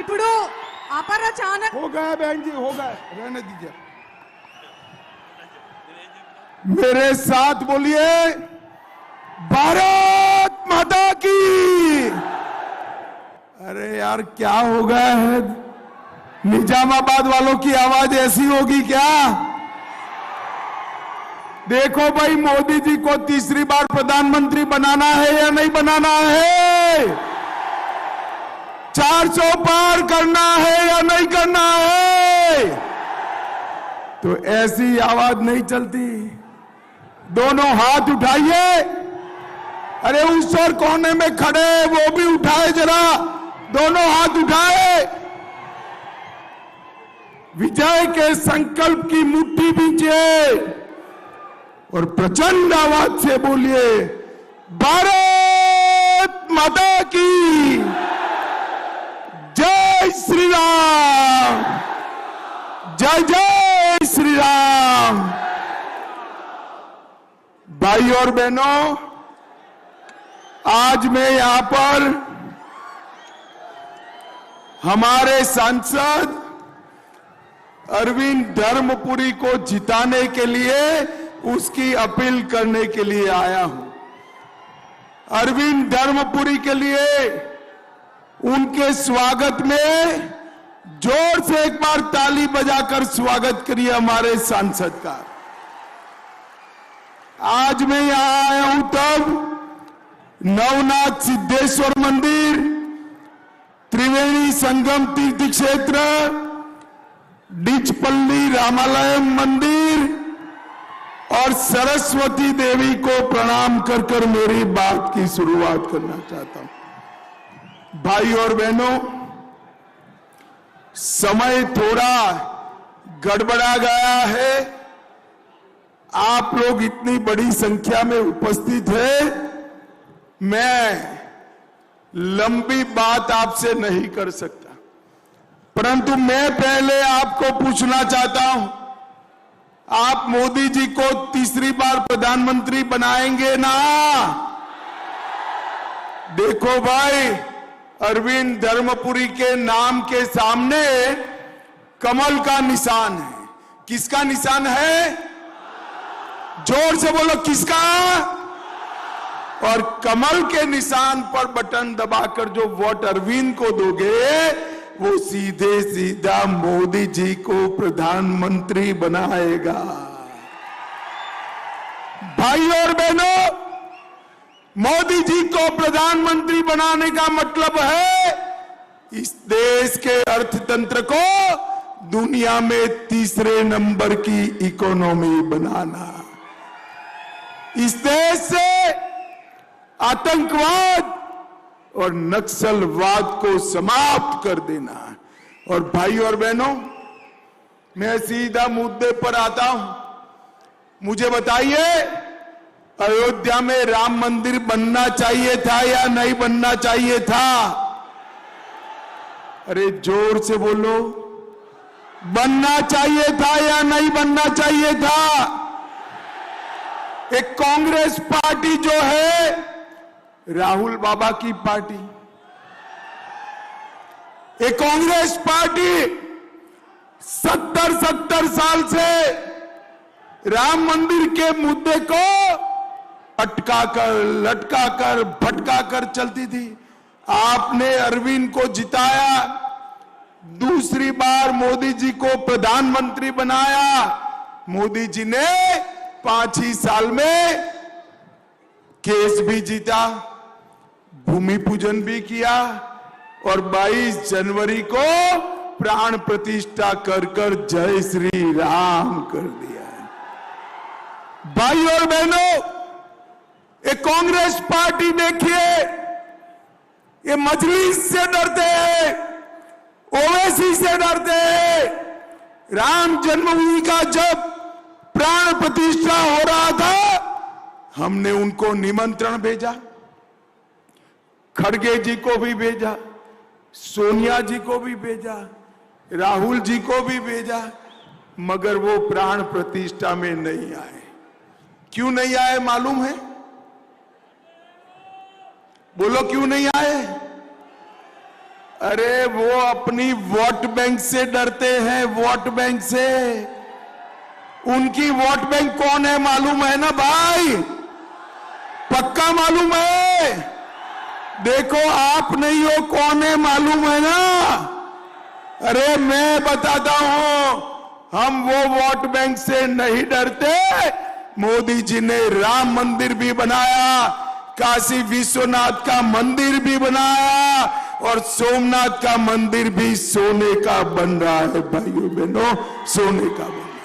ఇప్పుడు అపర చాణక్య हो गया बहन जी, हो गया, रहने दीजिए। मेरे साथ बोलिए, भारत माता की। अरे यार क्या हो गया है, निजामाबाद वालों की आवाज ऐसी होगी क्या? देखो भाई, मोदी जी को तीसरी बार प्रधानमंत्री बनाना है या नहीं बनाना है? 400 पार करना है या नहीं करना है? तो ऐसी आवाज नहीं चलती। दोनों हाथ उठाइए। अरे उस और कोने में खड़े वो भी उठाए जरा, दोनों हाथ उठाए। विजय के संकल्प की मुट्ठी बींचिए और प्रचंड आवाज से बोलिए, भारत माता की जय श्री राम, जय जय श्री राम। भाई और बहनों, आज मैं यहां पर हमारे सांसद अरविंद धर्मपुरी को जिताने के लिए उसकी अपील करने के लिए आया हूं। अरविंद धर्मपुरी के लिए उनके स्वागत में जोर से एक बार ताली बजाकर स्वागत करिए हमारे सांसद का। आज मैं यहां आया हूं तब नवनाथ सिद्धेश्वर मंदिर, त्रिवेणी संगम तीर्थ क्षेत्र, डिचपल्ली रामालयम मंदिर और सरस्वती देवी को प्रणाम कर कर मेरी बात की शुरुआत करना चाहता हूं। भाई और बहनों, समय थोड़ा गड़बड़ा गया है। आप लोग इतनी बड़ी संख्या में उपस्थित हैं, मैं लंबी बात आपसे नहीं कर सकता, परंतु मैं पहले आपको पूछना चाहता हूं, आप मोदी जी को तीसरी बार प्रधानमंत्री बनाएंगे ना? देखो भाई, अरविंद धर्मपुरी के नाम के सामने कमल का निशान है। किसका निशान है? जोर से बोलो, किसका? और कमल के निशान पर बटन दबाकर जो वोट अरविंद को दोगे, वो सीधे सीधा मोदी जी को प्रधानमंत्री बनाएगा। भाई और बहनों, मोदी जी को प्रधानमंत्री बनाने का मतलब है इस देश के अर्थतंत्र को दुनिया में तीसरे नंबर की इकोनॉमी बनाना, इस देश से आतंकवाद और नक्सलवाद को समाप्त कर देना। और भाई और बहनों, मैं सीधा मुद्दे पर आता हूं। मुझे बताइए, अयोध्या में राम मंदिर बनना चाहिए था या नहीं बनना चाहिए था? अरे जोर से बोलो, बनना चाहिए था या नहीं बनना चाहिए था? एक कांग्रेस पार्टी जो है, राहुल बाबा की पार्टी, एक कांग्रेस पार्टी 70 साल से राम मंदिर के मुद्दे को अटकाकर, लटकाकर, भटकाकर चलती थी। आपने अरविंद को जिताया, दूसरी बार मोदी जी को प्रधानमंत्री बनाया। मोदी जी ने 5 ही साल में केस भी जीता, भूमि पूजन भी किया और 22 जनवरी को प्राण प्रतिष्ठा कर कर जय श्री राम कर दिया। भाई और बहनों, एक कांग्रेस पार्टी देखिए, ये मजलिस से डरते हैं, ओवैसी से डरते हैं। राम जन्मभूमि का जब प्राण प्रतिष्ठा हो रहा था, हमने उनको निमंत्रण भेजा, खड़गे जी को भी भेजा, सोनिया जी को भी भेजा, राहुल जी को भी भेजा, मगर वो प्राण प्रतिष्ठा में नहीं आए। क्यों नहीं आए मालूम है? बोलो क्यों नहीं आए? अरे वो अपनी वोट बैंक से डरते हैं, वोट बैंक से। उनकी वोट बैंक कौन है मालूम है ना भाई? पक्का मालूम है? देखो आप नहीं हो, कौन है मालूम है ना? अरे मैं बताता हूं, हम वो वोट बैंक से नहीं डरते। मोदी जी ने राम मंदिर भी बनाया, काशी विश्वनाथ का मंदिर भी बनाया और सोमनाथ का मंदिर भी सोने का बन रहा है भाइयों बहनों, सोने का बन रहा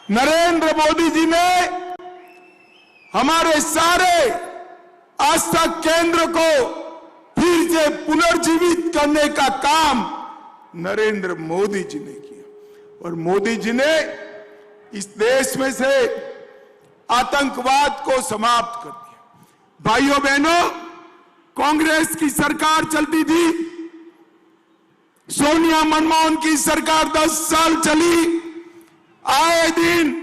है। नरेंद्र मोदी जी ने हमारे सारे आस्था केंद्र को फिर से पुनर्जीवित करने का काम नरेंद्र मोदी जी ने किया और मोदी जी ने इस देश में से आतंकवाद को समाप्त कर दिया। भाइयों बहनों, कांग्रेस की सरकार चलती थी, सोनिया मनमोहन की सरकार 10 साल चली, आए दिन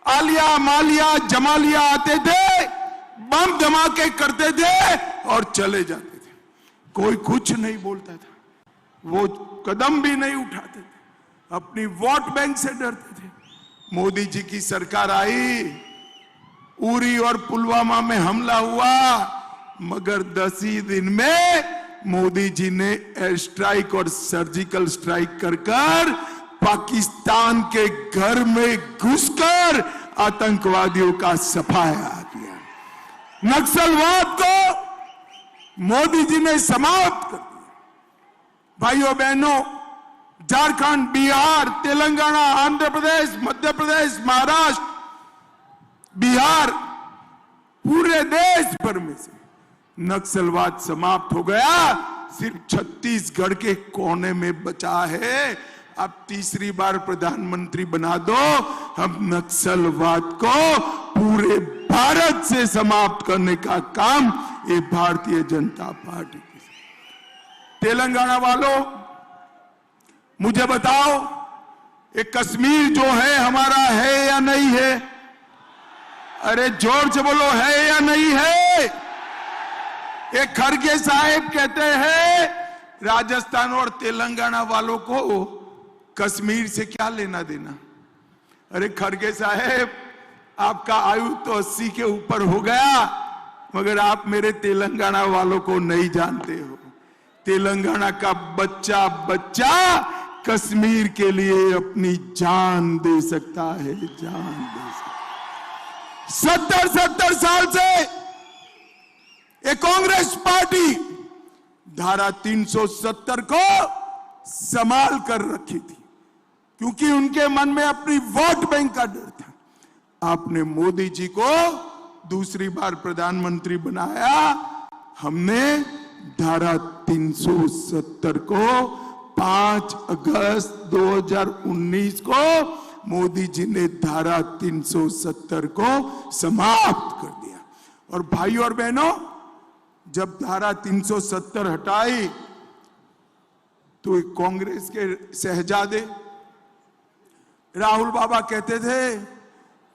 आलिया मालिया जमालिया आते थे, बम धमाके करते थे और चले जाते थे। कोई कुछ नहीं बोलता था, वो कदम भी नहीं उठाते थे, अपनी वोट बैंक से डरते थे। मोदी जी की सरकार आई, उरी और पुलवामा में हमला हुआ, मगर 10 ही दिन में मोदी जी ने एयर स्ट्राइक और सर्जिकल स्ट्राइक कर पाकिस्तान के घर में घुसकर आतंकवादियों का सफाया किया। नक्सलवाद को मोदी जी ने समाप्त कर दिया। भाइयों बहनों, झारखंड, बिहार, तेलंगाना, आंध्र प्रदेश, मध्य प्रदेश, महाराष्ट्र, बिहार, पूरे देश भर में से नक्सलवाद समाप्त हो गया। सिर्फ छत्तीसगढ़ के कोने में बचा है। अब तीसरी बार प्रधानमंत्री बना दो, हम नक्सलवाद को पूरे भारत से समाप्त करने का काम ये भारतीय जनता पार्टी की। तेलंगाना वालों, मुझे बताओ, ये कश्मीर जो है हमारा है या नहीं है? अरे जोर से बोलो, है या नहीं है? एक खड़गे साहब कहते हैं राजस्थान और तेलंगाना वालों को कश्मीर से क्या लेना देना। अरे खड़गे साहब, आपका आयु तो 80 के ऊपर हो गया, मगर आप मेरे तेलंगाना वालों को नहीं जानते हो। तेलंगाना का बच्चा बच्चा कश्मीर के लिए अपनी जान दे सकता है, जान दे सकता है। 70 साल से ये कांग्रेस पार्टी धारा 370 को संभाल कर रखी थी, क्योंकि उनके मन में अपनी वोट बैंक का डर था। आपने मोदी जी को दूसरी बार प्रधानमंत्री बनाया, हमने धारा 370 को 5 अगस्त 2019 को मोदी जी ने धारा 370 को समाप्त कर दिया। और भाइयों और बहनों, जब धारा 370 हटाई तो कांग्रेस के शहजादे राहुल बाबा कहते थे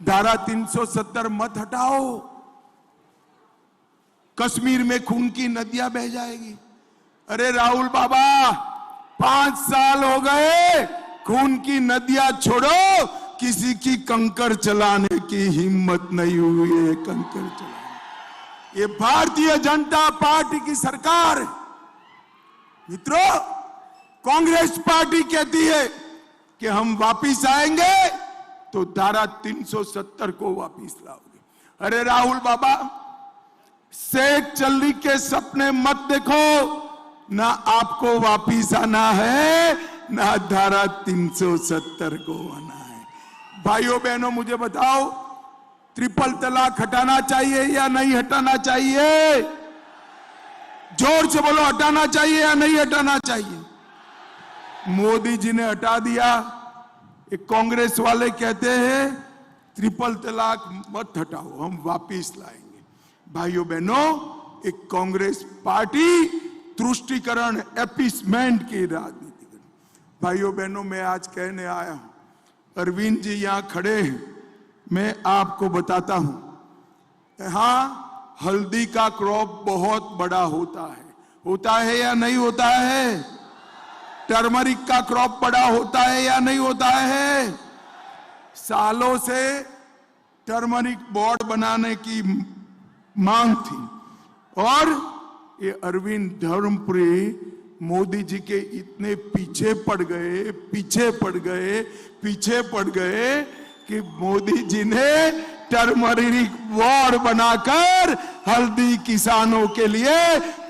धारा 370 मत हटाओ, कश्मीर में खून की नदियां बह जाएगी। अरे राहुल बाबा, 5 साल हो गए, खून की नदियां छोड़ो, किसी की कंकर चलाने की हिम्मत नहीं हुई है। कंकर चलाने ये भारतीय जनता पार्टी की सरकार है। मित्रों, कांग्रेस पार्टी कहती है कि हम वापिस आएंगे तो धारा 370 को वापिस लाओगे। अरे राहुल बाबा, शेख चल्ली के सपने मत देखो, ना आपको वापिस आना है, ना धारा 370 को आना है। भाइयों बहनों, मुझे बताओ, ट्रिपल तलाक हटाना चाहिए या नहीं हटाना चाहिए? जोर से बोलो, हटाना चाहिए या नहीं हटाना चाहिए? मोदी जी ने हटा दिया। एक कांग्रेस वाले कहते हैं ट्रिपल तलाक मत हटाओ, हम वापिस लाएंगे। भाइयों बहनों, एक कांग्रेस पार्टी तुष्टीकरण, एपीसमेंट की राजनीति कर। भाइयों बहनों, मैं आज कहने आया हूं, अरविंद जी यहां खड़े हैं, मैं आपको बताता हूं, यहां हल्दी का क्रॉप बहुत बड़ा होता है होता है या नहीं होता है? टर्मरिक का क्रॉप बड़ा होता है या नहीं होता है? सालों से टर्मरिक बोर्ड बनाने की मांग थी और ये अरविंद धर्मपुरी मोदी जी के इतने पीछे पड़ गए कि मोदी जी ने टर्मरिक बोर्ड बनाकर हल्दी किसानों के लिए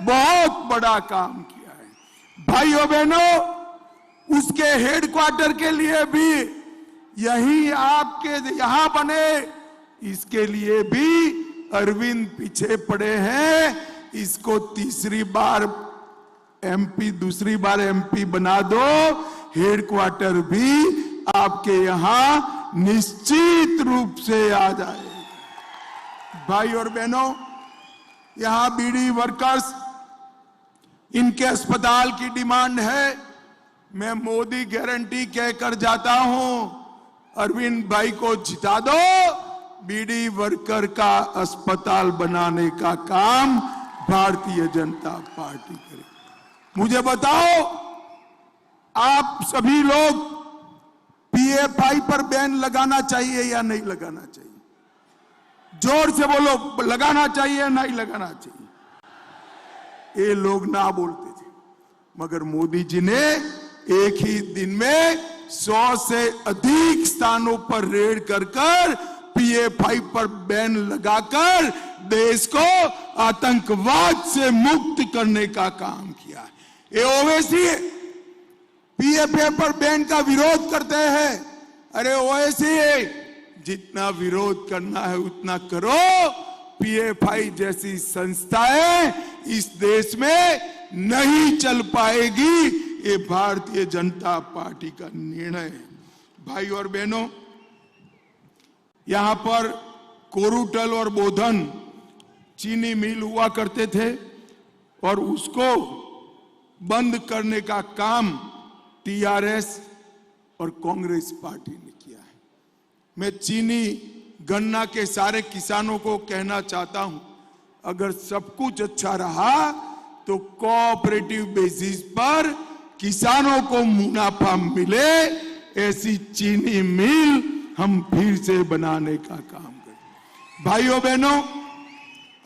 बहुत बड़ा काम किया है। भाइयों बहनों, उसके हेडक्वार्टर के लिए भी यही आपके यहां बने, इसके लिए भी अरविंद पीछे पड़े हैं। इसको दूसरी बार एमपी बना दो, हेडक्वार्टर भी आपके यहां निश्चित रूप से आ जाएगा। भाई और बहनों, यहां बीडी वर्कर्स, इनके अस्पताल की डिमांड है। मैं मोदी गारंटी कहकर जाता हूं, अरविंद भाई को जिता दो, बीडी वर्कर का अस्पताल बनाने का काम भारतीय जनता पार्टी करे। मुझे बताओ, आप सभी लोग पीएफआई पर बैन लगाना चाहिए या नहीं लगाना चाहिए? जोर से बोलो, लगाना चाहिए या नहीं लगाना चाहिए? ये लोग ना बोलते थे, मगर मोदी जी ने एक ही दिन में 100 से अधिक स्थानों पर रेड कर पीएफआई पर बैन लगाकर देश को आतंकवाद से मुक्त करने का काम किया। ये ओवैसी पीएफआई पर बैन का विरोध करते हैं। अरे ओवैसी, जितना विरोध करना है उतना करो। पीएफआई जैसी संस्थाएं इस देश में नहीं चल पाएगी, ये भारतीय जनता पार्टी का निर्णय है। भाई और बहनों, यहां पर कोरूटल और बोधन चीनी मिल हुआ करते थे और उसको बंद करने का काम टीआरएस और कांग्रेस पार्टी ने किया है। मैं चीनी गन्ना के सारे किसानों को कहना चाहता हूं, अगर सब कुछ अच्छा रहा तो कोऑपरेटिव बेसिस पर किसानों को मुनाफा मिले, ऐसी चीनी मिल हम फिर से बनाने का काम करें। भाइयों बहनों,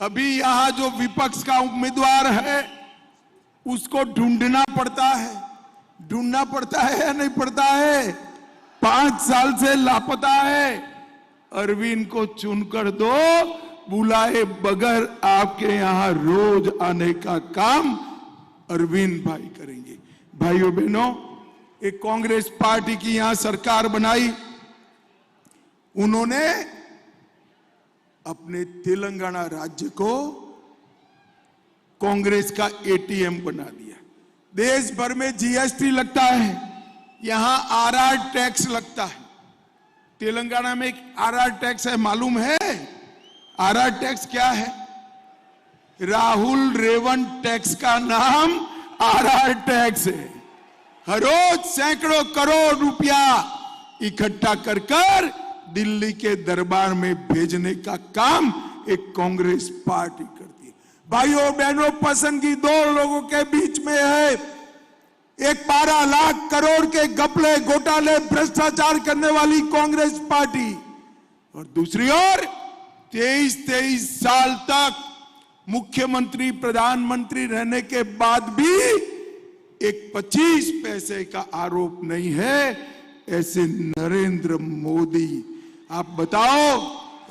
अभी यहां जो विपक्ष का उम्मीदवार है उसको ढूंढना पड़ता है या नहीं पड़ता है? 5 साल से लापता है। अरविंद को चुनकर दो, बुलाए बगैर आपके यहां रोज आने का काम अरविंद भाई करेंगे। भाइयों बहनों, एक कांग्रेस पार्टी की यहां सरकार बनाई, उन्होंने अपने तेलंगाना राज्य को कांग्रेस का एटीएम बना दिया। देश भर में जीएसटी लगता है, यहां आरआर टैक्स लगता है। तेलंगाना में एक आरआर टैक्स है, मालूम है? आरआर टैक्स क्या है? राहुल रेवंत टैक्स का नाम आरआर टैक्स है। हर रोज सैकड़ों करोड़ रुपया इकट्ठा कर दिल्ली के दरबार में भेजने का काम एक कांग्रेस पार्टी करती है। भाइयों बहनों, पसंद की 2 लोगों के बीच में है। एक 12 लाख करोड़ के घपले, घोटाले, भ्रष्टाचार करने वाली कांग्रेस पार्टी, और दूसरी ओर 23 साल तक मुख्यमंत्री प्रधानमंत्री रहने के बाद भी एक 25 पैसे का आरोप नहीं है, ऐसे नरेंद्र मोदी। आप बताओ,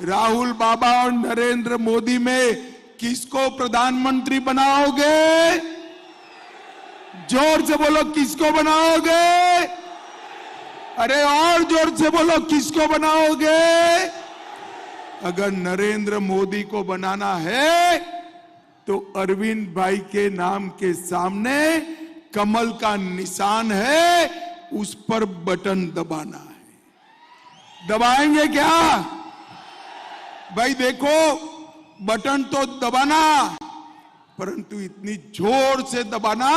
राहुल बाबा और नरेंद्र मोदी में किसको प्रधानमंत्री बनाओगे? जोर से बोलो, किसको बनाओगे? अरे और जोर से बोलो, किसको बनाओगे? अगर नरेंद्र मोदी को बनाना है तो अरविंद भाई के नाम के सामने कमल का निशान है, उस पर बटन दबाना है। दबाएंगे क्या? भाई देखो, बटन तो दबाना, परंतु इतनी जोर से दबाना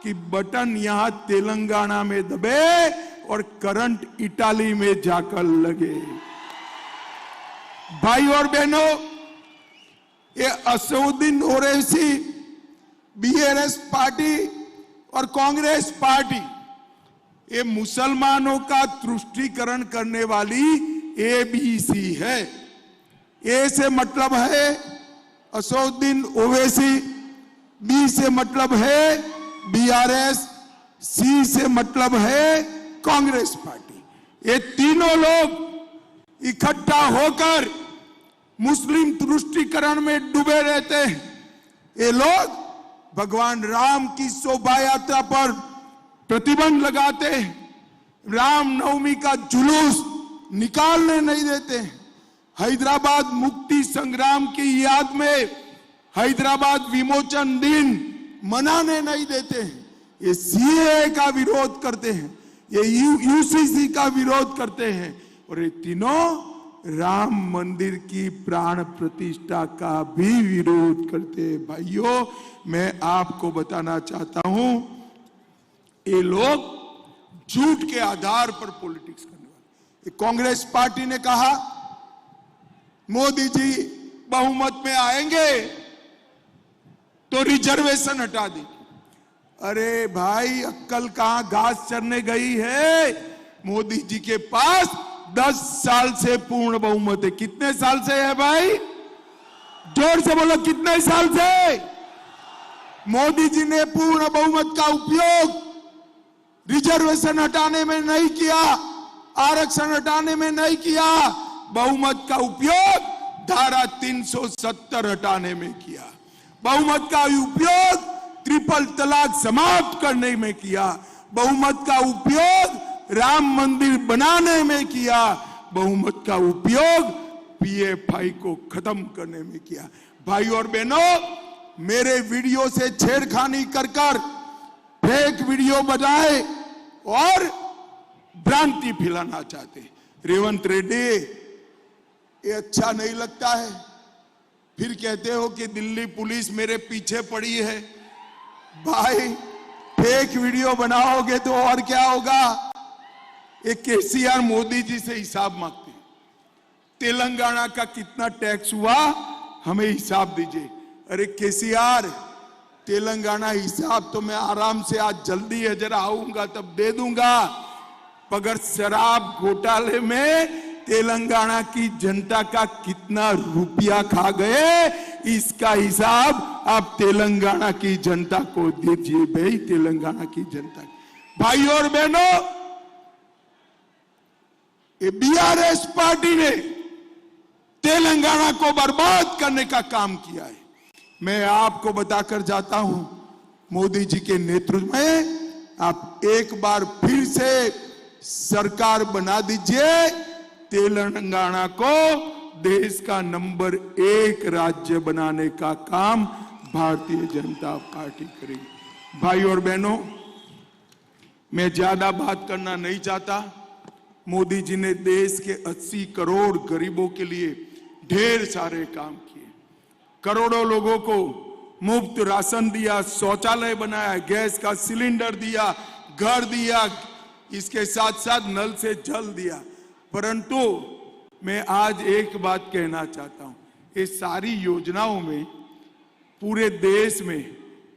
कि बटन यहां तेलंगाना में दबे और करंट इटाली में जाकर लगे। भाई और बहनों, ये असदुद्दीन ओवैसी बीआरएस पार्टी और कांग्रेस पार्टी ये मुसलमानों का तुष्टीकरण करने वाली एबीसी है। ए से मतलब है असदुद्दीन ओवैसी, बी से मतलब है बीआरएस, सी से मतलब है कांग्रेस पार्टी। ये तीनों लोग इकट्ठा होकर मुस्लिम तुष्टीकरण में डूबे रहते हैं। ये लोग भगवान राम की शोभा यात्रा पर प्रतिबंध लगाते हैं, रामनवमी का जुलूस निकालने नहीं देते हैं, हैदराबाद मुक्ति संग्राम की याद में हैदराबाद विमोचन दिन मनाने नहीं देते हैं, ये सीए का विरोध करते हैं, ये यूसीसी का विरोध करते हैं, और ये तीनों राम मंदिर की प्राण प्रतिष्ठा का भी विरोध करते हैं। भाइयों, मैं आपको बताना चाहता हूं, ये लोग झूठ के आधार पर पॉलिटिक्स करने वाले। कांग्रेस पार्टी ने कहा मोदी जी बहुमत में आएंगे तो रिजर्वेशन हटा देंगे। अरे भाई, अक्कल कहां घास चरने गई है? मोदी जी के पास 10 साल से पूर्ण बहुमत है। कितने साल से है भाई? जोर से बोलो, कितने साल से? मोदी जी ने पूर्ण बहुमत का उपयोग रिजर्वेशन हटाने में नहीं किया, आरक्षण हटाने में नहीं किया, बहुमत का उपयोग धारा 370 हटाने में किया, बहुमत का उपयोग ट्रिपल तलाक समाप्त करने में किया, बहुमत का उपयोग राम मंदिर बनाने में किया, बहुमत का उपयोग पीएफआई को खत्म करने में किया। भाई और बहनों, मेरे वीडियो से छेड़खानी कर फेक वीडियो बनाए और भ्रांति फैलाना चाहते। रेवंत रेड्डी, ये अच्छा नहीं लगता है। फिर कहते हो कि दिल्ली पुलिस मेरे पीछे पड़ी है। भाई, फेक वीडियो बनाओगे तो और क्या होगा? एक केसीआर मोदी जी से हिसाब मांगते, तेलंगाना का कितना टैक्स हुआ, हमें हिसाब दीजिए। अरे केसीआर, तेलंगाना हिसाब तो मैं आराम से आज जल्दी है, जरा आऊंगा तब दे दूंगा, मगर शराब घोटाले में तेलंगाना की जनता का कितना रुपया खा गए, इसका हिसाब आप तेलंगाना की जनता को दीजिए। भाई, तेलंगाना की जनता। भाई और बहनों, ये बीआरएस पार्टी ने तेलंगाना को बर्बाद करने का काम किया है। मैं आपको बताकर जाता हूं, मोदी जी के नेतृत्व में आप एक बार फिर से सरकार बना दीजिए, तेलंगाना को देश का नंबर 1 राज्य बनाने का काम भारतीय जनता पार्टी करेगी। भाई और बहनों, मैं ज्यादा बात करना नहीं चाहता। मोदी जी ने देश के 80 करोड़ गरीबों के लिए ढेर सारे काम किए, करोड़ों लोगों को मुफ्त राशन दिया, शौचालय बनाया, गैस का सिलेंडर दिया, घर दिया, इसके साथ साथ नल से जल दिया। परंतु मैं आज एक बात कहना चाहता हूं, ये सारी योजनाओं में पूरे देश में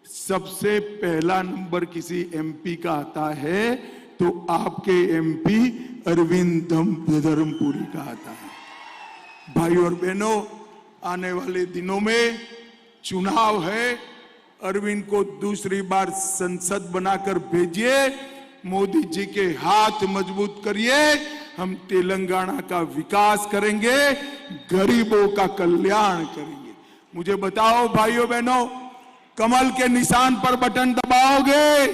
सबसे पहला नंबर किसी एमपी का आता है तो आपके एमपी अरविंद धर्मपुरी का आता है। भाई और बहनों, आने वाले दिनों में चुनाव है, अरविंद को दूसरी बार संसद बनाकर भेजिए, मोदी जी के हाथ मजबूत करिए, हम तेलंगाना का विकास करेंगे, गरीबों का कल्याण करेंगे। मुझे बताओ भाइयों बहनों, कमल के निशान पर बटन दबाओगे?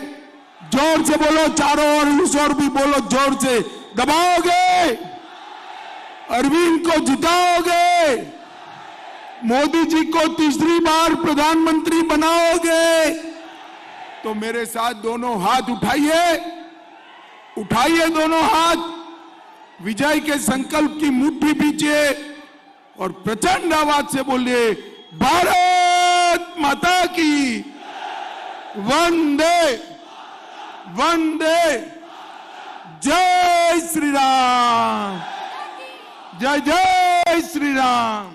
जोर से बोलो, चारों ओर उस ओर भी बोलो, जोर से दबाओगे? अरविंद को जिताओगे? मोदी जी को तीसरी बार प्रधानमंत्री बनाओगे? तो मेरे साथ दोनों हाथ उठाइए, उठाइए दोनों हाथ, विजय के संकल्प की मुट्ठी पीछे और प्रचंड आवाज से बोलिए, भारत माता की वंदे वंदे, जय श्री राम, जय जय श्री राम।